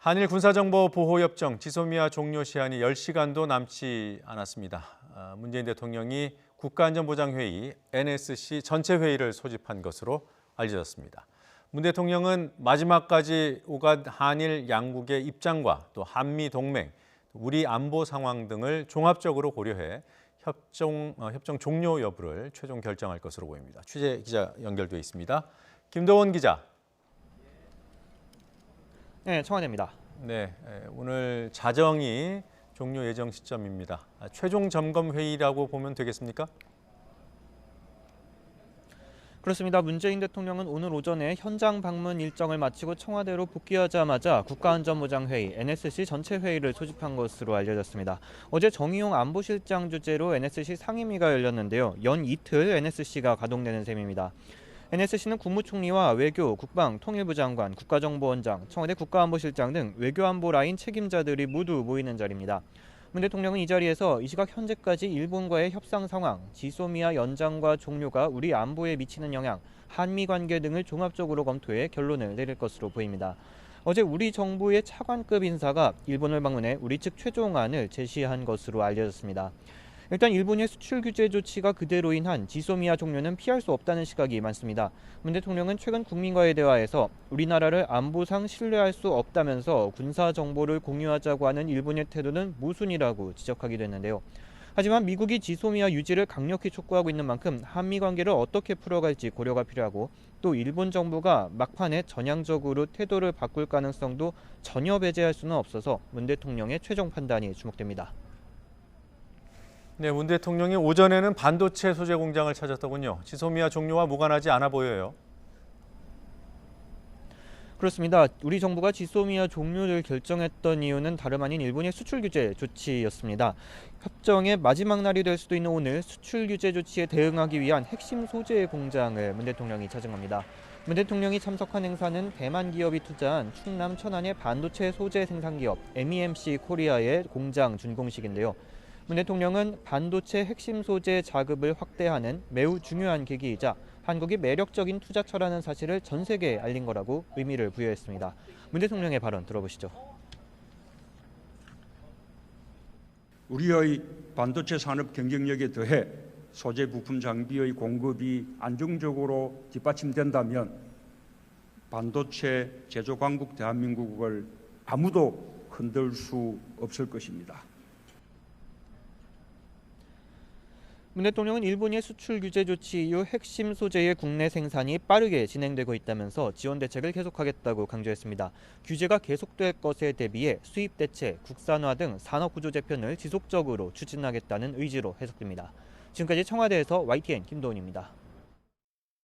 한일 군사정보보호협정 지소미아 종료 시한이 10시간도 남지 않았습니다. 문재인 대통령이 국가안전보장회의 NSC 전체 회의를 소집한 것으로 알려졌습니다. 문 대통령은 마지막까지 오간 한일 양국의 입장과 또 한미 동맹, 우리 안보 상황 등을 종합적으로 고려해 협정 종료 여부를 최종 결정할 것으로 보입니다. 취재 기자 연결돼 있습니다. 김도원 기자. 네, 청와대입니다. 네, 오늘 자정이 종료 예정 시점입니다. 최종 점검 회의라고 보면 되겠습니까? 그렇습니다. 문재인 대통령은 오늘 오전에 현장 방문 일정을 마치고 청와대로 복귀하자마자 국가안전보장회의 NSC 전체 회의를 소집한 것으로 알려졌습니다. 어제 정의용 안보실장 주재로 NSC 상임위가 열렸는데요. 연 이틀 NSC가 가동되는 셈입니다. NSC는 국무총리와 외교, 국방, 통일부 장관, 국가정보원장, 청와대 국가안보실장 등 외교안보 라인 책임자들이 모두 모이는 자리입니다. 문 대통령은 이 자리에서 이 시각 현재까지 일본과의 협상 상황, 지소미아 연장과 종료가 우리 안보에 미치는 영향, 한미 관계 등을 종합적으로 검토해 결론을 내릴 것으로 보입니다. 어제 우리 정부의 차관급 인사가 일본을 방문해 우리 측 최종안을 제시한 것으로 알려졌습니다. 일단 일본의 수출 규제 조치가 그대로인 한 지소미아 종료는 피할 수 없다는 시각이 많습니다. 문 대통령은 최근 국민과의 대화에서 우리나라를 안보상 신뢰할 수 없다면서 군사 정보를 공유하자고 하는 일본의 태도는 모순이라고 지적하기도 했는데요. 하지만 미국이 지소미아 유지를 강력히 촉구하고 있는 만큼 한미 관계를 어떻게 풀어갈지 고려가 필요하고 또 일본 정부가 막판에 전향적으로 태도를 바꿀 가능성도 전혀 배제할 수는 없어서 문 대통령의 최종 판단이 주목됩니다. 네, 문 대통령이 오전에는 반도체 소재 공장을 찾았더군요. 지소미아 종료와 무관하지 않아 보여요. 그렇습니다. 우리 정부가 지소미아 종료를 결정했던 이유는 다름 아닌 일본의 수출 규제 조치였습니다. 협정의 마지막 날이 될 수도 있는 오늘 수출 규제 조치에 대응하기 위한 핵심 소재 공장을 문 대통령이 찾은 겁니다. 문 대통령이 참석한 행사는 대만 기업이 투자한 충남 천안의 반도체 소재 생산 기업 MEMC 코리아의 공장 준공식인데요. 문 대통령은 반도체 핵심 소재 자급을 확대하는 매우 중요한 계기이자 한국이 매력적인 투자처라는 사실을 전 세계에 알린 거라고 의미를 부여했습니다. 문 대통령의 발언 들어보시죠. 우리의 반도체 산업 경쟁력에 더해 소재 부품 장비의 공급이 안정적으로 뒷받침된다면 반도체 제조 강국 대한민국을 아무도 흔들 수 없을 것입니다. 문 대통령은 일본의 수출 규제 조치 이후 핵심 소재의 국내 생산이 빠르게 진행되고 있다면서 지원 대책을 계속하겠다고 강조했습니다. 규제가 계속될 것에 대비해 수입 대체, 국산화 등 산업 구조 재편을 지속적으로 추진하겠다는 의지로 해석됩니다. 지금까지 청와대에서 YTN 김도훈입니다.